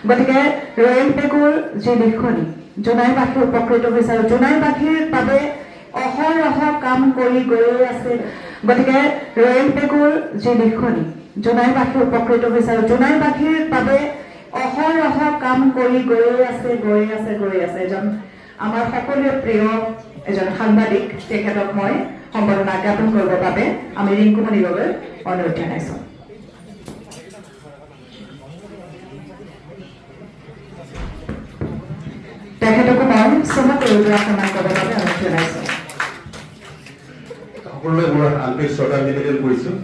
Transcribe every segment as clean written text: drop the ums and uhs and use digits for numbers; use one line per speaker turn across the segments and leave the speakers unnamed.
গতিকে ৰয়েল বেগৰ যি লিখনি জোনাইবাসী উপকৃত হৈছে আৰু জোনাইবাসীৰ বাবে অহৰহ কাম কৰি গৈয়ে আছে। গতিকে ৰয়েল বেগৰ যি লিখনি জোনাইবাসী উপকৃত হৈছে আৰু জোনাইবাসীৰ বাবে অহৰহ কাম কৰি গৈয়ে আছে। এজন আমাৰ সকলোৰে প্ৰিয় এজন সাংবাদিক, তেখেতক মই সম্বৰ্ধনা জ্ঞাপন কৰিবৰ বাবে আমি ৰিংকুমণি গগৈ অনুৰোধ জনাইছোঁ। তেখেতকো মই চমুকৈ সন্মান কৰিবৰ বাবে অনুৰোধ জনাইছোঁ।
সকলোৱে মোৰ আন্তৰিক শ্ৰদ্ধা নিবেদন কৰিছোঁ।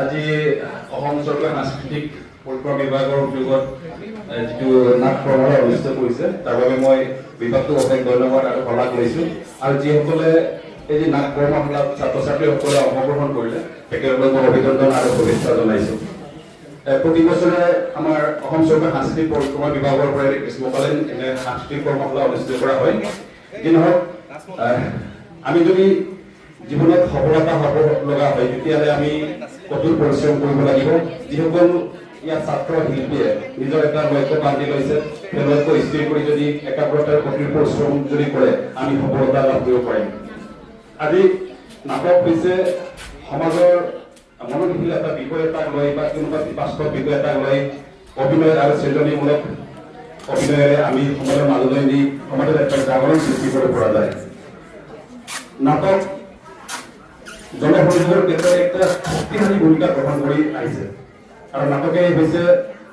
আজি অসম চৰকাৰ সাংস্কৃতিক পৰিক্ৰমা বিভাগৰ উদ্যোগত যিটো নাট কৰ্মশালা অনুষ্ঠিত কৰিছে তাৰ বাবে মই বিভাগটোক অশেষ ধন্যবাদ আৰু শলাগ লৈছোঁ। আৰু যিসকলে এই যে নাট কৰ্মশালাত ছাত্ৰ ছাত্ৰীসকলে অংশগ্ৰহণ কৰিলে তেখেতলোকক মই অভিনন্দন আৰু শুভেচ্ছা জনাইছোঁ। প্ৰতি বছৰে আমাৰ অসম চৰকাৰ সাংস্কৃতিক পৰিক্ৰমা বিভাগৰ পৰা গ্ৰীষ্মকালীন এনে সাংস্কৃতিক কৰ্মশালা অনুষ্ঠিত কৰা হয়। যি নহওক আমি যদি জীৱনত সফলতা হ'ব লগা হয় তেতিয়াহ'লে আমি কঠোৰ পৰিশ্ৰম কৰিব লাগিব। যিসকল ইয়াত ছাত্ৰ শিল্পীয়ে নিজৰ এটা লক্ষ্য বান্ধি লৈছে সেই লক্ষ্য স্থিৰ কৰি যদি একাগ্ৰতাৰ কঠোৰ পৰিশ্ৰম যদি কৰে আমি সফলতা লাভ কৰিব পাৰিম। আজি নাটক হৈছে সমাজৰ মনোশীল এটা বিষয় এটাক লৈ বা কোনোবা বাস্তৱ বিষয় এটাক লৈ অভিনয় আৰু সৃজনীমূলক অভিনয়েৰে আমি সমাজৰ মাজলৈ নি সমাজত এটা জাগৰণ সৃষ্টি কৰিব পৰা যায়। নাটক জনসংযোগৰ ক্ষেত্ৰত একটা শক্তিশালী ভূমিকা গ্ৰহণ কৰি আহিছে আৰু নাটকে হৈছে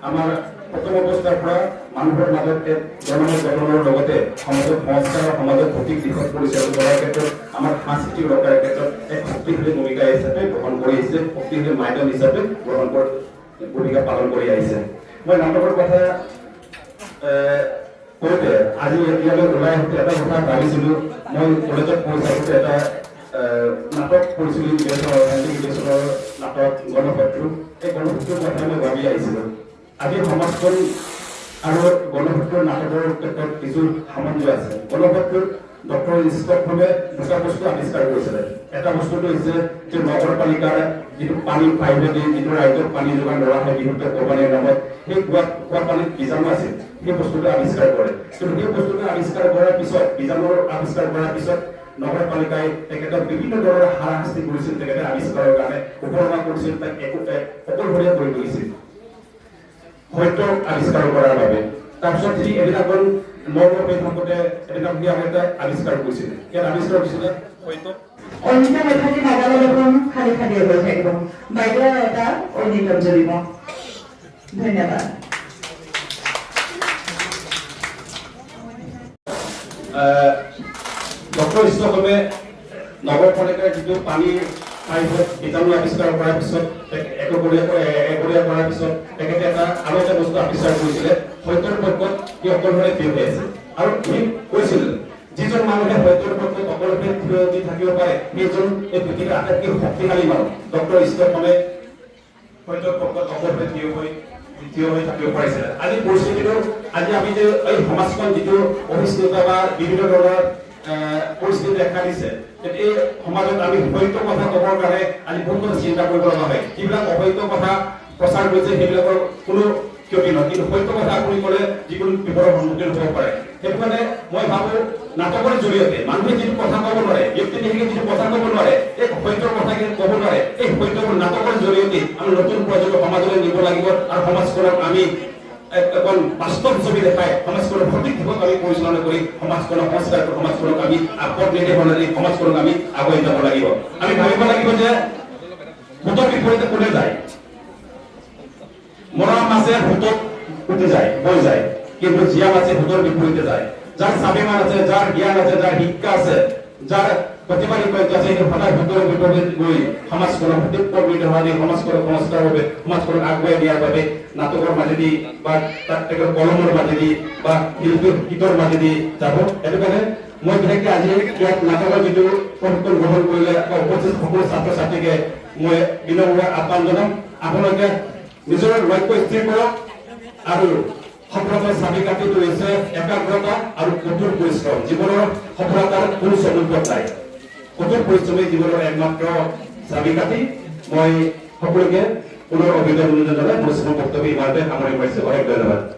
আমাৰ প্ৰথম অৱস্থাৰ পৰা মানুহৰ মাজত এক জনমত গঠনৰ লগতে সমাজত সংস্কাৰ সমাজত সঠিক দিশত পৰিচালনা কৰাৰ ক্ষেত্ৰত আমাৰ সাংস্কৃতিক ৰক্ষাৰ ক্ষেত্ৰত এক শক্তিশালী ভূমিকা হিচাপে গ্ৰহণ কৰি আহিছে, শক্তিশালী মাধ্যম হিচাপে ভূমিকা পালন কৰি আহিছে। মই নাটকৰ কথা কওঁতে আজি ইয়ালৈ ওলাই আহোঁতে এটা কথা ভাবিছিলোঁ। মই কলেজত পঢ়ি থাকোঁতে এটা নাটক কৰিছিলোঁ, ইংলিছৰ নাটক গণশত্ৰু। এই গণশত্ৰুৰ কথা মই ভাবি আহিছিলোঁ। আজি সমাজখন আৰু গণশত্ৰুৰ নাটকৰ ক্ষেত্ৰত কিছু সামঞ্জস্য আছে। গণশত্ৰুত ডক্টৰ স্কটহোমে দুটা বস্তু আৱিষ্কাৰ কৰিছিলে। এটা বস্তুটো হৈছে যে নগৰপালিকাৰ যিটো পানী পাইপেদি যিটো ৰাইজক পানী যোগান ধৰা হয় বিশুদ্ধ কোম্পানীৰ নামত, সেই খোৱা পানীত বীজাণু আছিল, সেই বস্তুটো আৱিষ্কাৰ কৰে। কিন্তু সেই বস্তুটো আৱিষ্কাৰ কৰাৰ পিছত, বীজাণুৰ আৱিষ্কাৰ কৰাৰ পিছত নগৰপালিকাই তেখেতক বিভিন্ন ধৰণৰ হাৰাশাস্তি কৰিছিল। তেখেতে আৱিষ্কাৰৰ কাৰণে উপলব্ধ কৰিছিল, তাক অকলশৰীয়া কৰি তুলিছিল সত্য আৱিষ্কাৰ কৰাৰ বাবে। তাৰপিছত সি এদিনাখন মৰ্ম হৈ থাকোঁতে এদিনাখন সি এটা আৱিষ্কাৰ কৰিছিল। ইয়াত আৱিষ্কাৰ হৈছিলে সত্য
অন্য মেধাৱী নাগালে দেখোন খালি খালি হৈ থাকিব, বাইদেউ এটা ঐনিতম জ্বলিব। ধন্যবাদ।
ডক্টৰ স্কটহোমে নগৰপালিকাৰ যিটো পানীৰ পাইপত বীজাণু আৱিষ্কাৰ কৰাৰ পিছত এগৰীয়া কৰাৰ পিছত তেখেতে আৰু এটা বস্তু আৱিষ্কাৰ কৰিছিলে। সত্যৰ পক্ষত সি অকলশৰে থিয় হৈ আছে আৰু সি কৈছিল যিজন মানুহে সত্যৰ পক্ষত অকলশৰে থিয় দি থাকিব পাৰে সেইজন এই পৃথিৱীৰ আটাইতকৈ শক্তিশালী মানুহ। ডক্টৰ স্কটহোমে সত্যৰ পক্ষত অকলশৰে থিয় হৈ থাকিব পাৰিছিলে। আজি পৰিস্থিতিটো আজি আমি যে এই সমাজখন যিটো অহিষ্ণুতা বা বিভিন্ন ধৰণৰ পৰিস্থিতি দেখা দিছে, এই সমাজত আমি সত্য কথা ক'বৰ কাৰণে আজি বহুত চিন্তা কৰিব লগা হয়। যিবিলাক অসত্য কথা প্ৰচাৰ কৰিছে সেইবিলাকৰ কোনো ক্ষতি নহয়, কিন্তু সত্য কথা আপুনি ক'লে যিকোনো বিপদৰ সন্মুখীন হ'ব পাৰে। সেইটো কাৰণে মই ভাবোঁ নাটকৰ জৰিয়তে মানুহে যিটো কথা ক'ব নোৱাৰে, ব্যক্তি বিশেষে যিটো কথা ক'ব নোৱাৰে, এই সত্যৰ কথাখিনি ক'ব নোৱাৰে, এই সত্যবোৰ নাটকৰ জৰিয়তে আমি নতুন প্ৰজন্ম সমাজলৈ নিব লাগিব আৰু সমাজখনক আমি এখন বাস্তৱ ছবি দেখাই সমাজখনক সঠিক দিশত আমি পৰিচালনা কৰি সমাজখনক সংস্কাৰ কৰি সমাজখনক আমি পথ নিৰ্দেশনা দি সমাজখনক আমি আগুৱাই যাব লাগিব। আমি ভাবিব লাগিব যে ভূতৰ বিপৰীতে কোনে যায়, মৰা মাছে ভূতত উঠি যায়, বৈ যায়, কিন্তু জীয়া মাছে ভূতৰ বিপৰীতে যায়। যাৰ স্বাভিমান আছে, যাৰ জ্ঞান আছে, যাৰ শিক্ষা আছে, যাৰ প্ৰতিভা আছে, সেইটো সদায় ভূতৰ বিপৰীতে গৈ সমাজখনক সঠিক পথ নিৰ্দেশনা দি সমাজখনক সংস্কাৰৰ বাবে সমাজখনক আগুৱাই দিয়াৰ বাবে নাটকৰ মাজেদি বা তেখেতৰ কলমৰ মাজেদি বা শিল্পীৰ গীতৰ মাজেদি যাব। সেইটো কাৰণে মই বিশেষকৈ আজি ইয়াত নাটকৰ যিটো প্ৰশিক্ষণ গ্ৰহণ কৰিলে উপস্থিত সকলো ছাত্ৰ ছাত্ৰীকে মই বিনম্ৰ আহ্বান জনাম, আপোনালোকে নিজৰ লক্ষ্য স্থিৰ কৰক আৰু সফলতাৰ চাবিকাঠিটো হৈছে একাগ্ৰতা আৰু কঠোৰ পৰিশ্ৰম। জীৱনৰ সফলতাৰ কোনো চমুপথ নাই, কঠোৰ পৰিশ্ৰমী জীৱনৰ একমাত্ৰ চাবিকাঠি। মই সকলোকে পুনৰ অভিনন্দন জনাই মোৰ বক্তব্য ইমানতে সামৰি পাইছোঁ। অশেষ ধন্যবাদ।